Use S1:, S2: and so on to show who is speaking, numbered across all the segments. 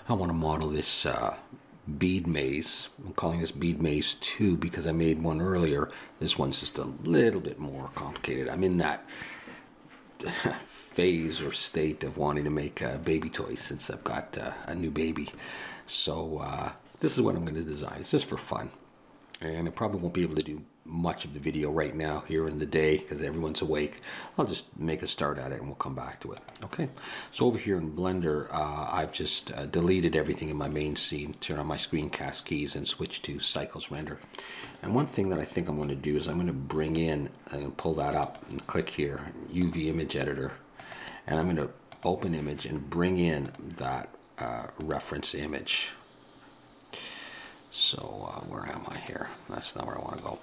S1: I want to model this bead maze. I'm calling this bead maze 2 because I made one earlier. This one's just a little bit more complicated. I'm in that phase or state of wanting to make baby toys since I've got a new baby. So this is what I'm going to design. It's just for fun. And I probably won't be able to do much of the video right now here in the day because everyone's awake. I'll just make a start at it and we'll come back to it. Okay, so over here in Blender, I've just deleted everything in my main scene, turn on my screencast keys and switch to cycles render. And one thing that I think I'm going to do is I'm going to bring in, I'm going to pull that up and click here, UV image editor, and I'm going to open image and bring in that reference image. So where am I here? That's not where I want to go.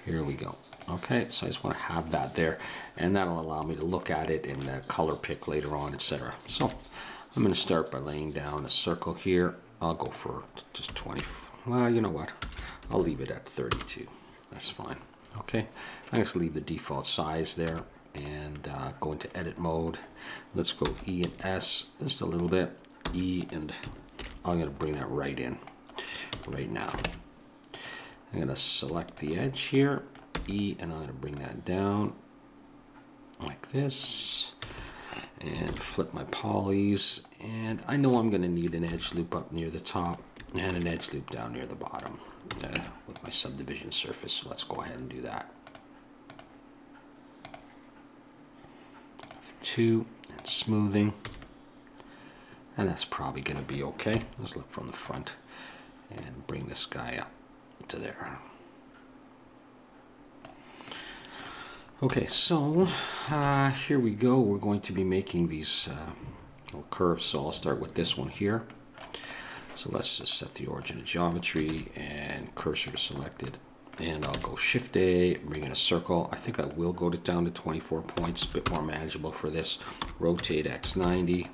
S1: Here we go. Okay, so I just want to have that there, and that'll allow me to look at it and color pick later on, etc. So I'm going to start by laying down a circle here. I'll go for just 20. Well, you know what? I'll leave it at 32. That's fine. Okay, I just leave the default size there and go into edit mode. Let's go E and S just a little bit. E, and I'm going to bring that right in right now. I'm going to select the edge here, E, and I'm going to bring that down like this and flip my polys. And I know I'm going to need an edge loop up near the top and an edge loop down near the bottom with my subdivision surface. So let's go ahead and do that. 2 and smoothing. And that's probably going to be okay. Let's look from the front and bring this guy up to there. Okay, so here we go. We're going to be making these little curves. So I'll start with this one here. So let's just set the origin of geometry and cursor to selected. And I'll go Shift A, bring in a circle. I think I will go down to 24 points, a bit more manageable for this. Rotate X 90.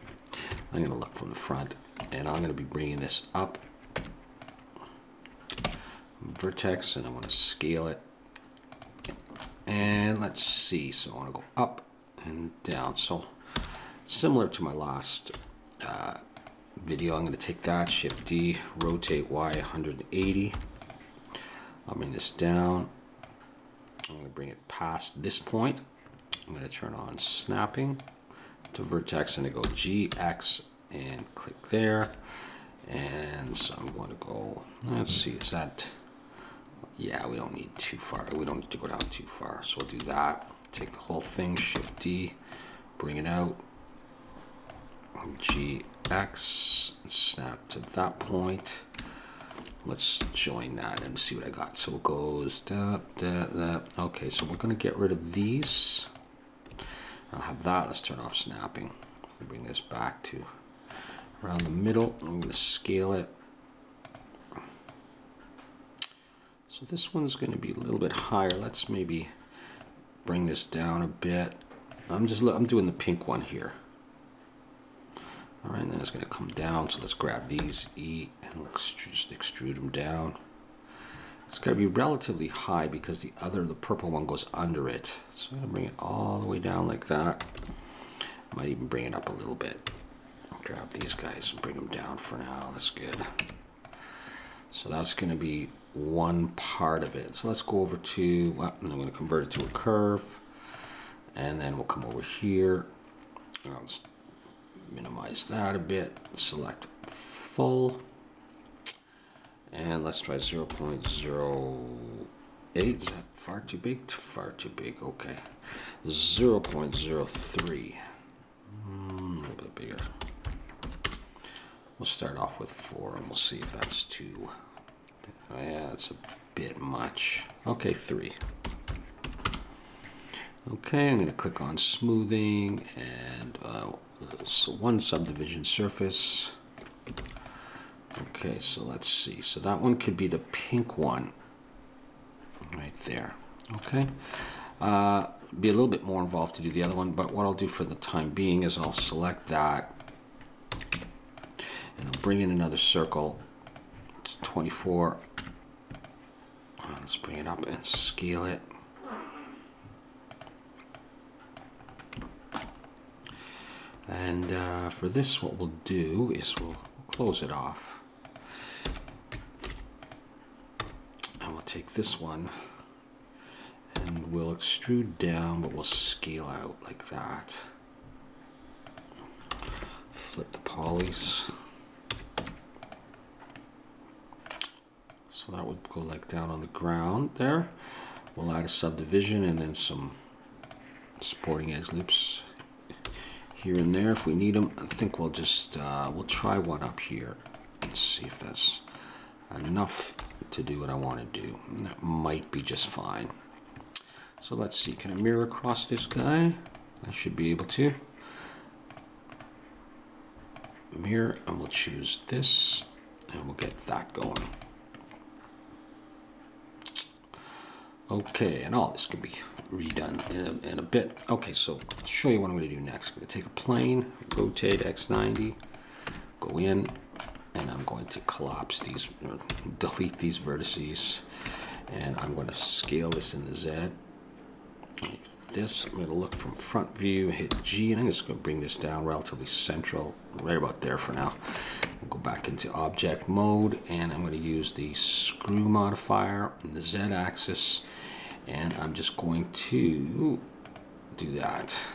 S1: I'm going to look from the front, and I'm going to be bringing this up. Vertex, and I want to scale it. And let's see, so I want to go up and down. So similar to my last video, I'm going to take that, Shift D, rotate Y 180. I'll bring this down. I'm going to bring it past this point. I'm going to turn on snapping to vertex, and I go G, X, and click there. And so I'm going to go, let's see, is that, yeah, we don't need too far. We don't need to go down too far. So we'll do that. Take the whole thing, Shift D, bring it out, G, X, snap to that point. Let's join that and see what I got. So it goes that. Okay, so we're going to get rid of these. I'll have that. Let's turn off snapping. Bring this back to around the middle. I'm going to scale it. So this one's going to be a little bit higher. Let's maybe bring this down a bit. I'm doing the pink one here. All right, and then it's going to come down. So let's grab these E and just extrude them down. It's going to be relatively high because the purple one goes under it. So I'm going to bring it all the way down like that. Might even bring it up a little bit. I'll grab these guys and bring them down for now. That's good. So that's going to be one part of it. So let's go over to, well, I'm going to convert it to a curve. And then we'll come over here. I'll just minimize that a bit. Select full. And let's try 0.08. Is that far too big? Far too big. Okay. 0.03. A little bit bigger. We'll start off with 4 and we'll see if that's too. Yeah, that's a bit much. Okay, 3. Okay, I'm going to click on smoothing and so one subdivision surface. Okay, so let's see. So that one could be the pink one right there. Okay. Be a little bit more involved to do the other one, but what I'll do for the time being is I'll select that and I'll bring in another circle. It's 24. Let's bring it up and scale it. And for this, what we'll do is we'll close it off. And we'll take this one and we'll extrude down, but we'll scale out like that. Flip the polys. So that would go like down on the ground there. We'll add a subdivision and then some supporting edge loops here and there if we need them. I think we'll just, we'll try one up here and see if that's enough to do what I want to do. And that might be just fine. So let's see, can I mirror across this guy? I should be able to. Mirror, and we'll choose this, and we'll get that going. Okay, and all this can be redone in a bit. Okay, so I'll show you what I'm going to do next. I'm going to take a plane, rotate X90, go in, and I'm going to collapse these, delete these vertices, and I'm going to scale this in the Z. Like this. I'm going to look from front view, hit G, and I'm just going to bring this down relatively central, right about there for now. I'll go back into object mode, and I'm going to use the screw modifier on the Z axis, and I'm just going to do that.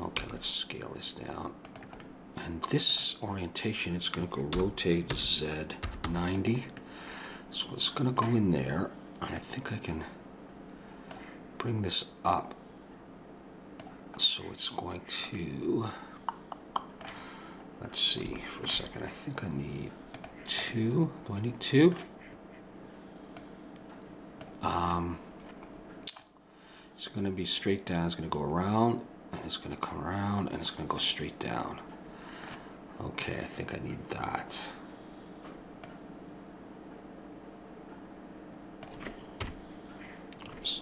S1: Okay, let's scale this down. And this orientation, it's going to go rotate Z90. So it's going to go in there, and I think I can bring this up. So it's going to, let's see for a second, I think I need 2. Do I need 2? It's going to be straight down, it's going to go around, and it's going to come around, and it's going to go straight down. Okay, I think I need that. Oops.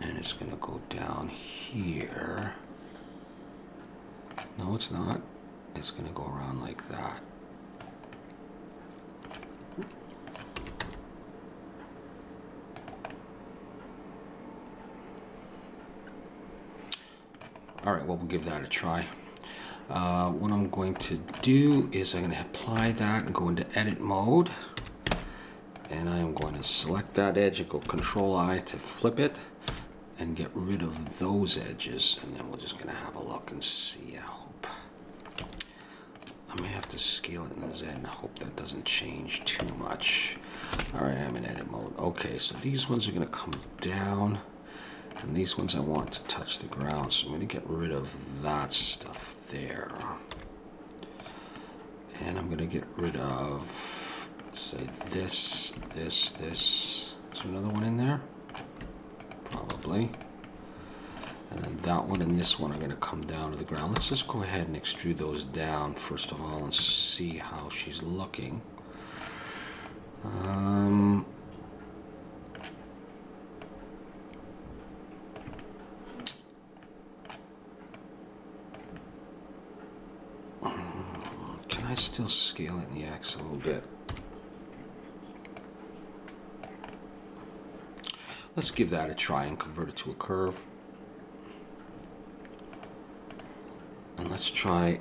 S1: And it's going to go down here. No, it's not. It's going to go around like that. All right, well, we'll give that a try. What I'm going to do is I'm going to apply that and go into edit mode. And I am going to select that edge and go Control I to flip it and get rid of those edges. And then we're just going to have a look and see. I hope. I may have to scale it in the Z and I hope that doesn't change too much. All right, I'm in edit mode. Okay, so these ones are going to come down. And these ones I want to touch the ground, so I'm going to get rid of that stuff there. And I'm going to get rid of, say, this. Is there another one in there? Probably. And then that one and this one are going to come down to the ground. Let's just go ahead and extrude those down, first of all, and see how she's looking. I still scale it in the X a little bit. Let's give that a try and convert it to a curve. And let's try,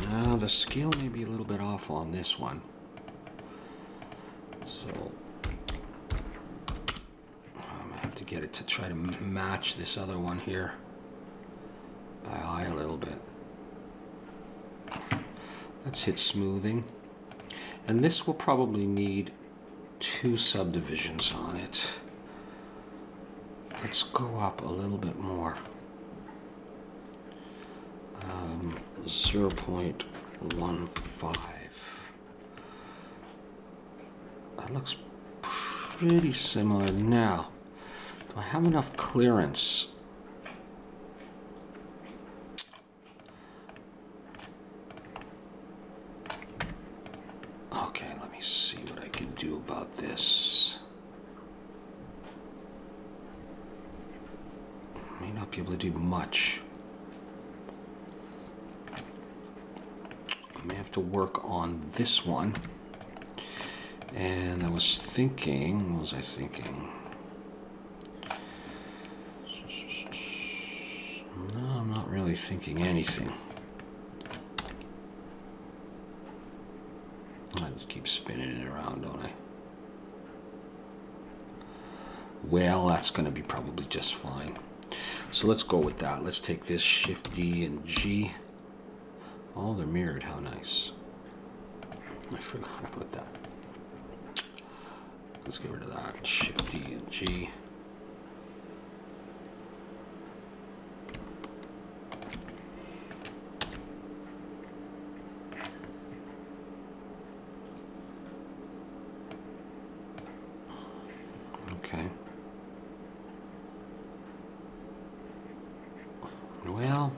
S1: now the scale may be a little bit off on this one. So I'm gonna have to get it to try to match this other one here by eye a little bit. Let's hit smoothing, and this will probably need 2 subdivisions on it. Let's go up a little bit more. 0.15. That looks pretty similar. Now, do I have enough clearance? Okay, let me see what I can do about this. I may not be able to do much. I may have to work on this one. And I was thinking, what was I thinking? No, I'm not really thinking anything. I just keep spinning it around, don't I? Well, that's going to be probably just fine. So let's go with that. Let's take this Shift D and G. Oh, they're mirrored. How nice. I forgot about that. Let's get rid of that. Shift D and G. Okay. Well,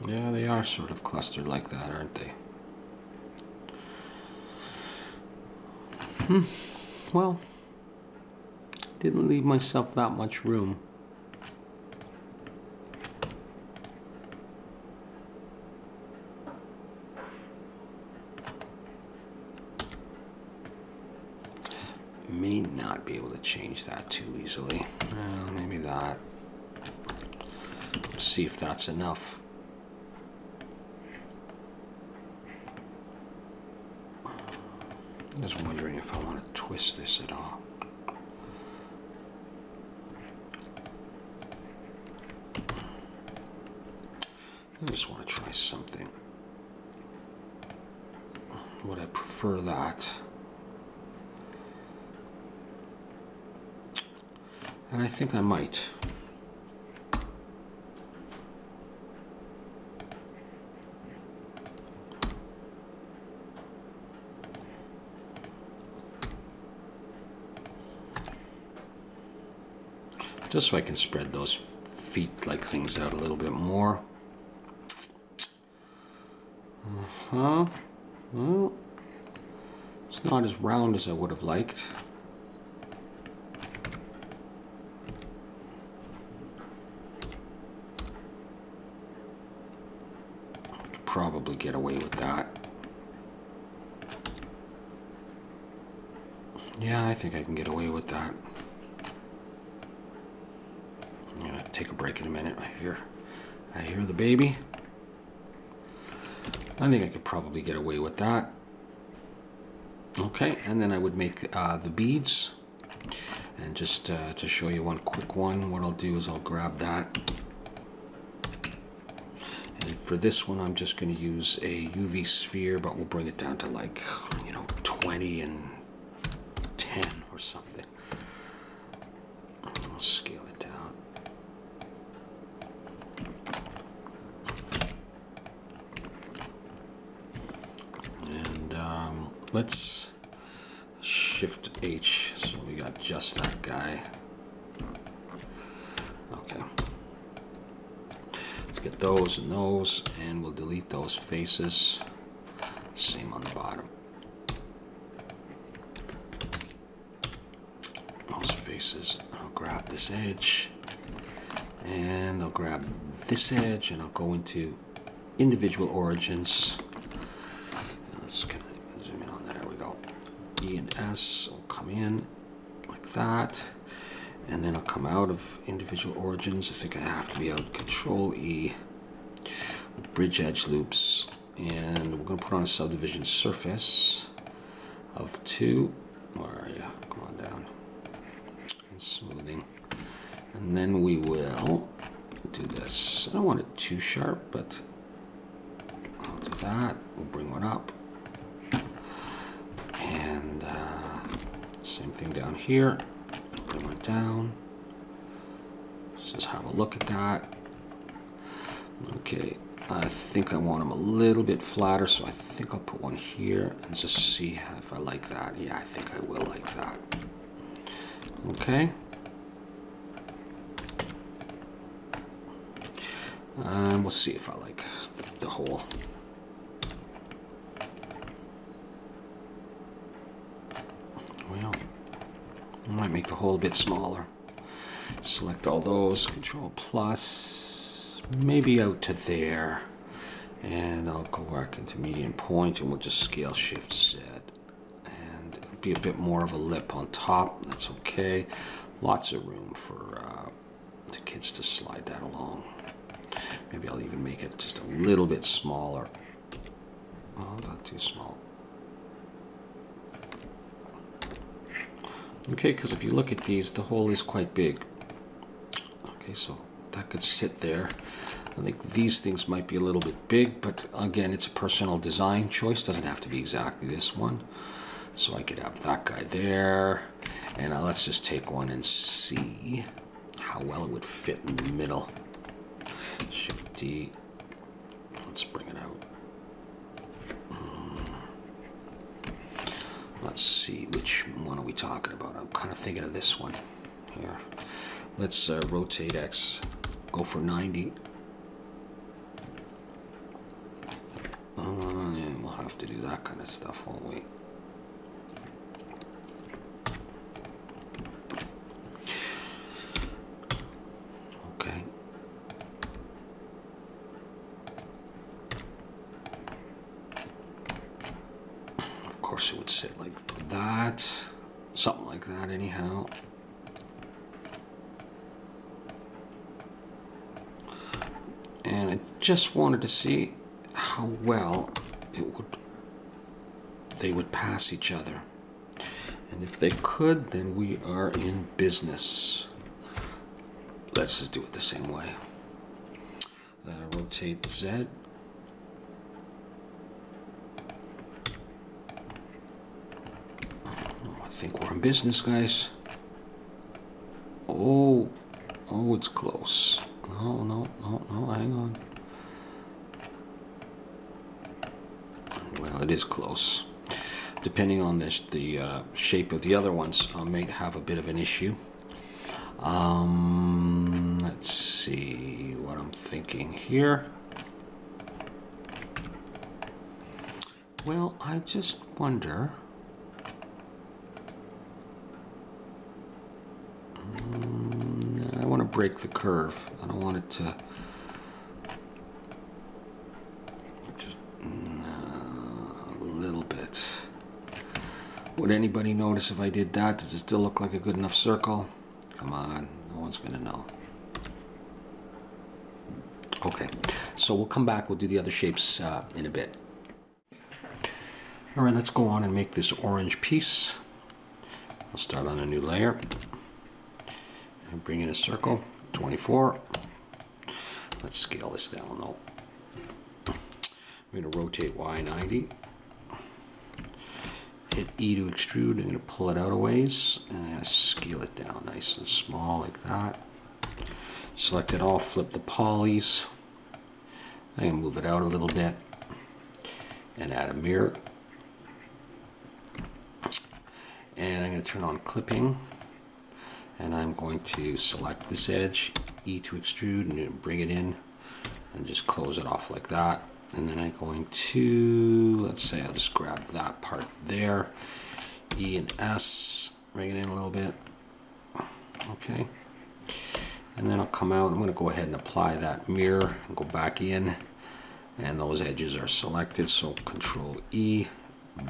S1: yeah, they are sort of clustered like that, aren't they? Well, didn't leave myself that much room. May not be able to change that too easily. Well, maybe that. Let's see if that's enough. I'm just wondering if I want to twist this at all. I just want to try something. Would I prefer that? And I think I might. Just so I can spread those feet-like things out a little bit more. Well, it's not as round as I would have liked. Could probably get away with that. Yeah, I think I can get away with that. I'm gonna take a break in a minute. I hear the baby. I think I could probably get away with that. Okay, and then I would make the beads. And just to show you one quick one, what I'll do is I'll grab that. And for this one, I'm just going to use a UV sphere, but we'll bring it down to like, 20 and 10 or something. I'll scale it down. Let's Shift H, so we got just that guy. Okay. Let's get those and those, and we'll delete those faces. Same on the bottom. Those faces. I'll grab this edge, and I'll grab this edge, and I'll go into individual origins. Let's kind of zoom in on that. There we go. E and S will come in like that, and then I'll come out of individual origins. I think I have to be out Control E, bridge edge loops, and we're going to put on a subdivision surface of 2. Where are you? Come on down. And smoothing, and then we will do this. I don't want it too sharp, but I'll do that. We'll bring one up. And same thing down here. Bring it down. Let's just have a look at that. Okay, I think I want them a little bit flatter, so I think I'll put one here and just see if I like that. Yeah, I think I will like that. Okay. And we'll see if I like the whole. Well, I might make the hole a bit smaller. Select all those, Control plus, maybe out to there. And I'll go back into median point, and we'll just scale Shift Z. And it'll be a bit more of a lip on top. That's okay. Lots of room for the kids to slide that along. Maybe I'll even make it just a little bit smaller. Oh, not too small. Okay, because if you look at these, the hole is quite big. Okay, so that could sit there. I think these things might be a little bit big, but again, it's a personal design choice. Doesn't have to be exactly this one. So I could have that guy there. And let's just take one and see how well it would fit in the middle. Shift D. Let's bring it out. Let's see, which one are we talking about? I'm kind of thinking of this one here. Let's rotate X. Go for 90. And we'll have to do that kind of stuff, won't we? Okay. Of course, it would sit like that. Something like that, anyhow. And I just wanted to see how well they would pass each other. And if they could, then we are in business. Let's just do it the same way. Rotate Z. I think we're in business, guys. Oh, it's close. No, hang on. Well, it is close. Depending on the shape of the other ones, I may have a bit of an issue. Let's see what I'm thinking here. Well, I just wonder. I want to break the curve. I don't want it to just a little bit. Would anybody notice if I did that? Does it still look like a good enough circle? Come on, no one's gonna know. Okay, so we'll come back, we'll do the other shapes in a bit. All right, let's go on and make this orange piece. I'll start on a new layer. And bring in a circle, 24. Let's scale this down though. I'm going to rotate Y 90. Hit E to extrude. I'm going to pull it out a ways and I'm going to scale it down nice and small like that. Select it all, flip the polys. I'm going to move it out a little bit and add a mirror. And I'm going to turn on clipping. And I'm going to select this edge, E to extrude, and bring it in, and just close it off like that. And then I'm going to, let's say I'll just grab that part there, E and S, bring it in a little bit. Okay. And then I'll come out, I'm going to go ahead and apply that mirror and go back in. And those edges are selected, so Control E,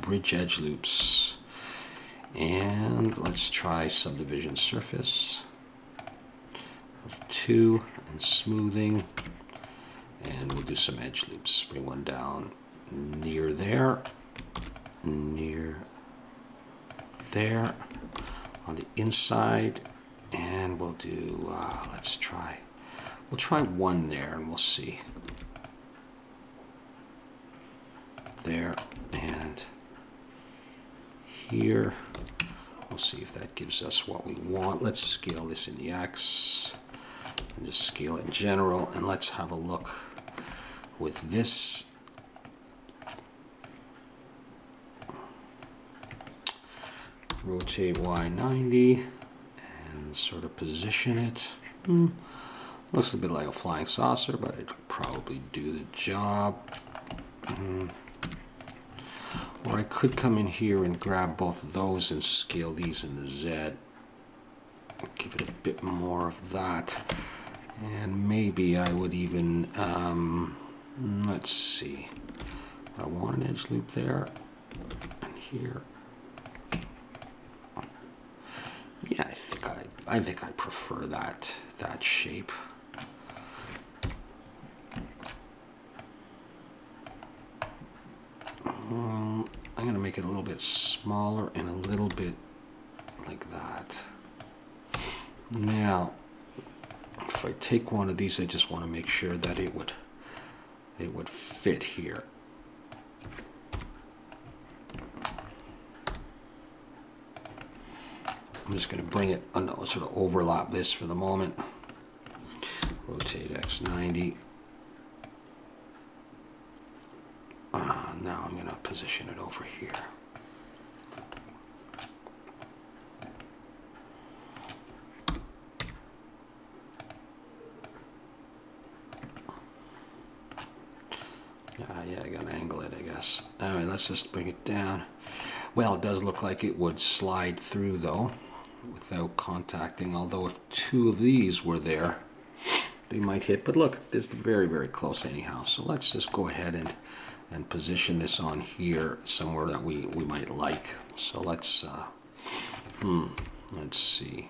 S1: bridge edge loops. And let's try subdivision surface of 2 and smoothing, and we'll do some edge loops. Bring one down near there on the inside, and we'll do we'll try one there and we'll see there and here. We'll see if that gives us what we want. Let's scale this in the X and just scale it in general, and let's have a look with this. Rotate Y 90 and sort of position it. Looks a bit like a flying saucer, but it could probably do the job. Or I could come in here and grab both of those and scale these in the Z. Give it a bit more of that. And maybe I would even, let's see. I want an edge loop there and here. Yeah, I think I prefer that that shape. I'm going to make it a little bit smaller and a little bit like that. Now, if I take one of these, I just want to make sure that it would fit here. I'm just going to bring it, sort of overlap this for the moment. Rotate X90. Now I'm going to position it over here. Yeah, I got to angle it, I guess. All right, let's just bring it down. Well, it does look like it would slide through, though, without contacting. Although if two of these were there, they might hit. But look, this is very, very close anyhow. So let's just go ahead and position this on here somewhere that we might like. So let's see.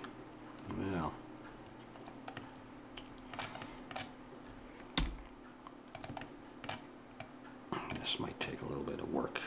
S1: Well, this might take a little bit of work.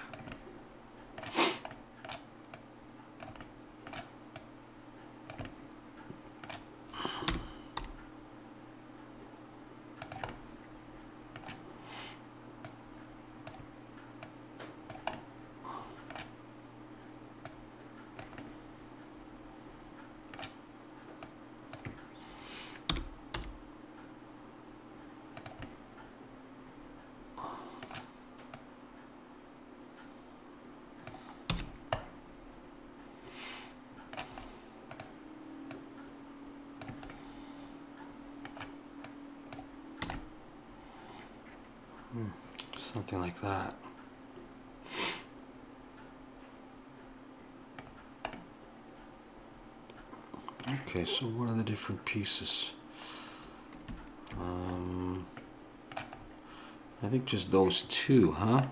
S1: Something like that. Okay, so what are the different pieces? I think just those two, huh?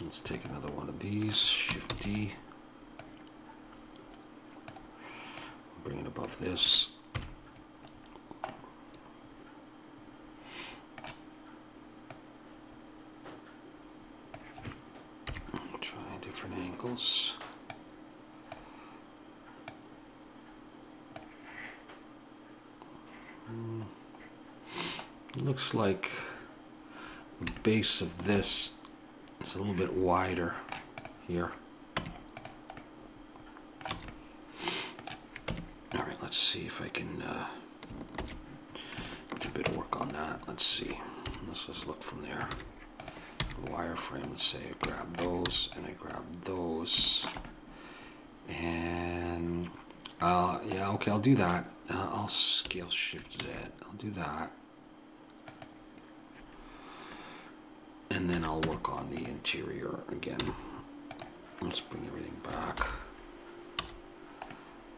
S1: Let's take another one of these, Shift D. Bring it above this. Different angles. It looks like the base of this is a little bit wider here. All right, let's see if I can do a bit of work on that. Let's see. Let's just look from there. Wireframe, let's say I grab those and I grab those, and yeah, okay, I'll do that. I'll scale Shift Z. I'll do that, and then I'll work on the interior again. Let's bring everything back.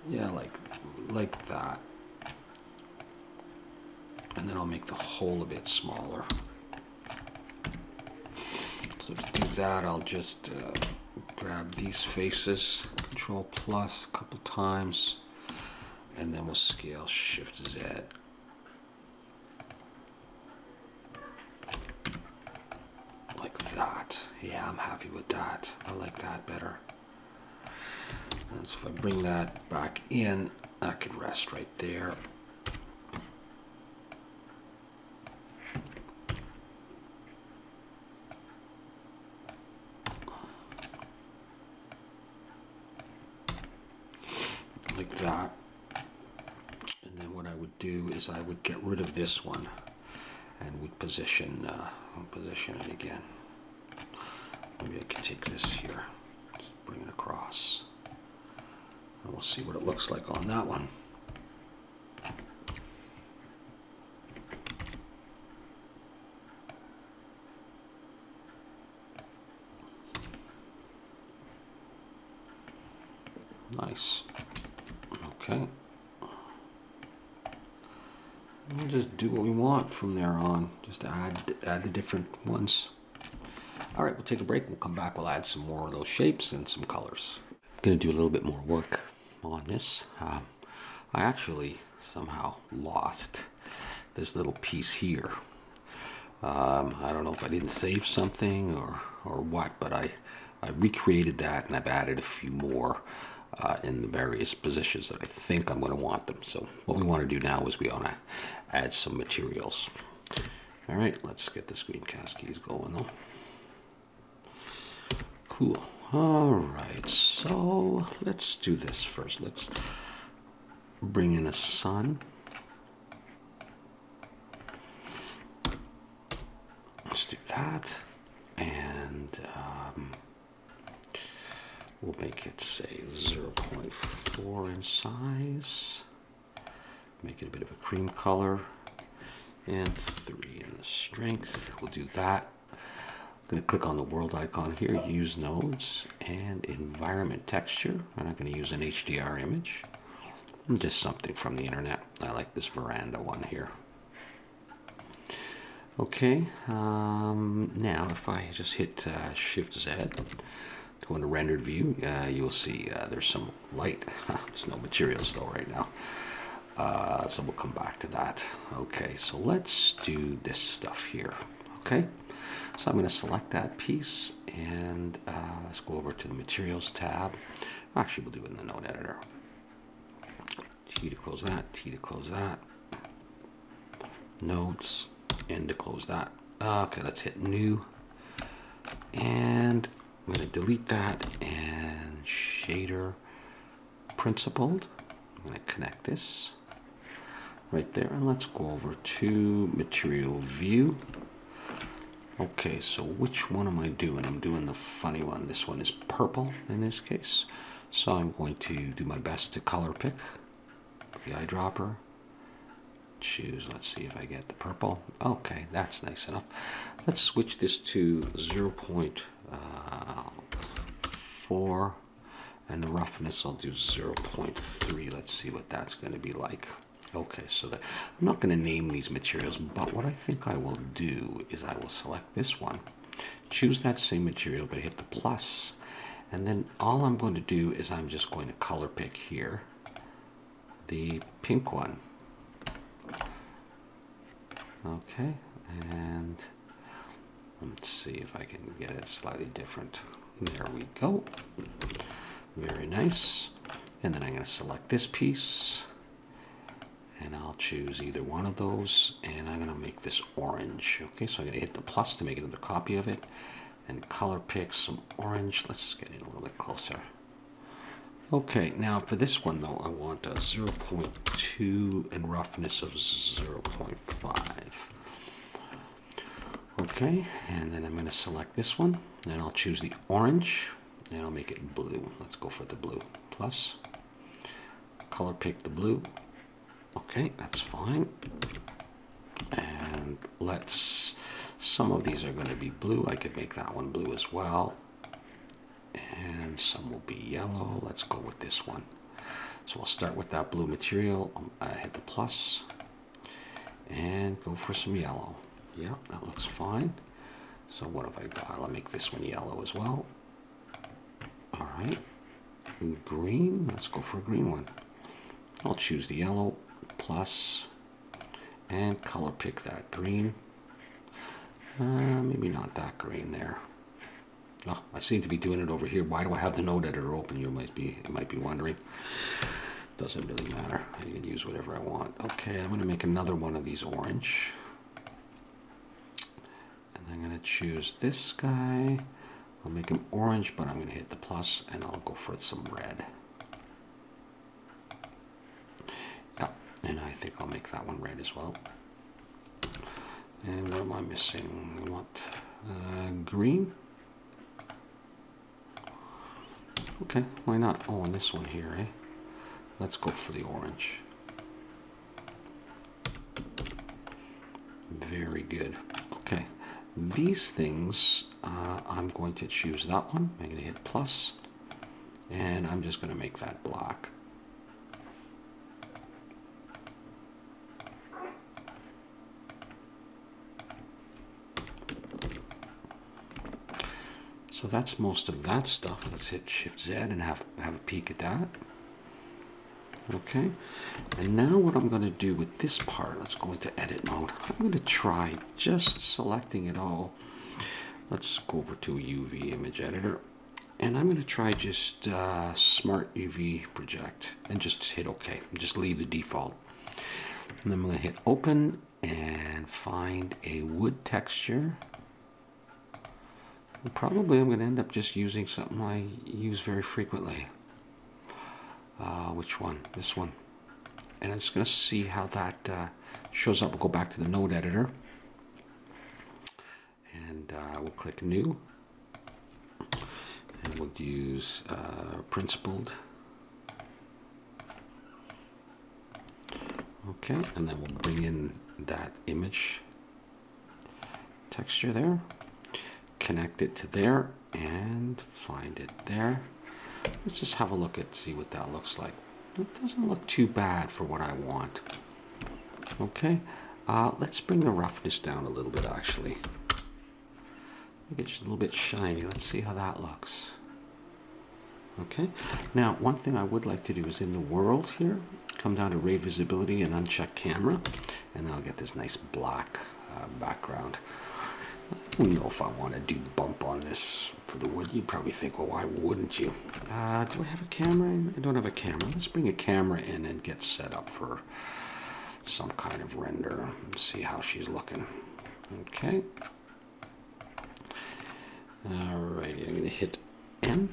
S1: Yeah, like that, and then I'll make the hole a bit smaller. So to do that, I'll just grab these faces, Control plus a couple times, and then we'll scale Shift Z. Like that. Yeah, I'm happy with that. I like that better. And so if I bring that back in, that could rest right there. Like that. And then what I would do is I would get rid of this one and would position it again. Maybe I could take this here, just bring it across, and we'll see what it looks like on that one. Nice. Okay. We'll just do what we want from there on. Just add the different ones. All right, we'll take a break. We'll come back. We'll add some more of those shapes and some colors. Going to do a little bit more work on this. I actually somehow lost this little piece here. I don't know if I didn't save something or what, but I recreated that, and I've added a few more in the various positions that I think I'm going to want them. So what we want to do now is we want to add some materials. All right, let's get this green cascades going though. Cool. All right, so let's do this first. Let's bring in a sun. Let's do that, and we'll make it, say, 0.4 in size. Make it a bit of a cream color, and 3 in the strength. We'll do that. I'm going to click on the world icon here, use nodes, and environment texture. I'm not going to use an HDR image. Just something from the internet. I like this veranda one here. Okay, now if I just hit Shift Z, go into rendered view, you'll see there's some light. There's no materials though right now. So we'll come back to that. Okay, so let's do this stuff here. Okay, so I'm going to select that piece, and let's go over to the materials tab. Actually, we'll do it in the node editor. T to close that, T to close that. Nodes, N to close that. Okay, let's hit new. And I'm going to delete that, and shader principled. I'm going to connect this right there, and let's go over to material view. Okay, so which one am I doing? I'm doing the funny one. This one is purple in this case. So I'm going to do my best to color pick the eyedropper. Choose, let's see if I get the purple. Okay, that's nice enough. Let's switch this to 0.4, and the roughness I'll do 0.3. Let's see what that's going to be like. Okay, so I'm not going to name these materials, but what I think I will do is I will select this one, choose that same material, but hit the plus, and then all I'm going to do is I'm just going to color pick here the pink one. Okay, and let's see if I can get it slightly different. There we go. Very nice. And then I'm going to select this piece, and I'll choose either one of those, and I'm going to make this orange. Okay, so I'm going to hit the plus to make another copy of it, and color pick some orange. Let's just get it a little bit closer. Okay, now for this one though, I want a 0.2 and roughness of 0.5. Okay, and then I'm going to select this one, and I'll choose the orange, and I'll make it blue. Let's go for the blue. Plus, color pick the blue. Okay, that's fine. And some of these are going to be blue. I could make that one blue as well. And some will be yellow. Let's go with this one. So we'll start with that blue material. Hit the plus and go for some yellow. Yeah, that looks fine. So what have I got? I'll make this one yellow as well. All right. Green. Let's go for a green one. I'll choose the yellow, plus, and color pick that green. Maybe not that green there. Oh, I seem to be doing it over here. Why do I have the node editor open? You might be wondering. Doesn't really matter. I can use whatever I want. Okay, I'm going to make another one of these orange. And I'm going to choose this guy. I'll make him orange, but I'm going to hit the plus, and I'll go for some red. Yeah, and I think I'll make that one red as well. And what am I missing? We want green. Okay, why not? Oh, and this one here, eh? Let's go for the orange. Very good. Okay, these things, I'm going to choose that one. I'm going to hit plus, and I'm just going to make that black. So So that's most of that stuff. Let's hit Shift Z and have a peek at that. Okay, and now what I'm going to do with this part, let's go into edit mode. I'm going to try just selecting it all. Let's go over to a UV image editor, and I'm going to try just Smart UV project and just hit OK. Just leave the default. And then I'm going to hit open and find a wood texture. And probably I'm going to end up just using something I use very frequently. Which one? This one. And I'm just going to see how that shows up. We'll go back to the node editor. And we'll click new. And we'll use principled. Okay, and then we'll bring in that image texture there. Connect it to there and find it there. Let's just have a look at see what that looks like. It doesn't look too bad for what I want. Okay, let's bring the roughness down a little bit actually. Make it just a little bit shiny. Let's see how that looks. Okay, now one thing I would like to do is in the world here, come down to ray visibility and uncheck camera, and then I'll get this nice black background. I don't know if I want to do bump on this for the wood. You'd probably think, well, why wouldn't you? Do I have a camera in? I don't have a camera. Let's bring a camera in and get set up for some kind of render and see how she's looking. Okay. Alrighty, I'm going to hit N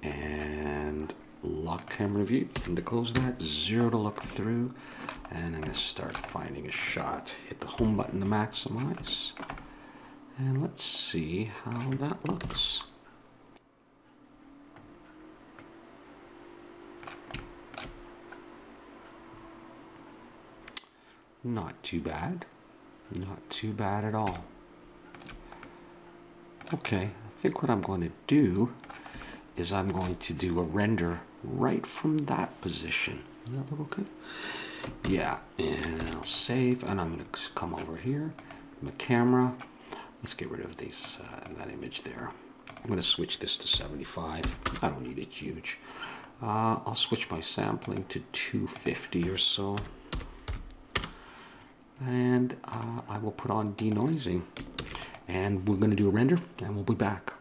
S1: and lock camera view. And to close that, 0 to look through. And I'm going to start finding a shot. Hit the home button to maximize. And let's see how that looks. Not too bad. Not too bad at all. Okay, I think what I'm going to do is I'm going to do a render right from that position. Does that look okay? Yeah, and I'll save, and I'm going to come over here, my camera. Let's get rid of these that image there. I'm going to switch this to 75. I don't need it huge. I'll switch my sampling to 250 or so. And I will put on denoising. And we're going to do a render, and we'll be back.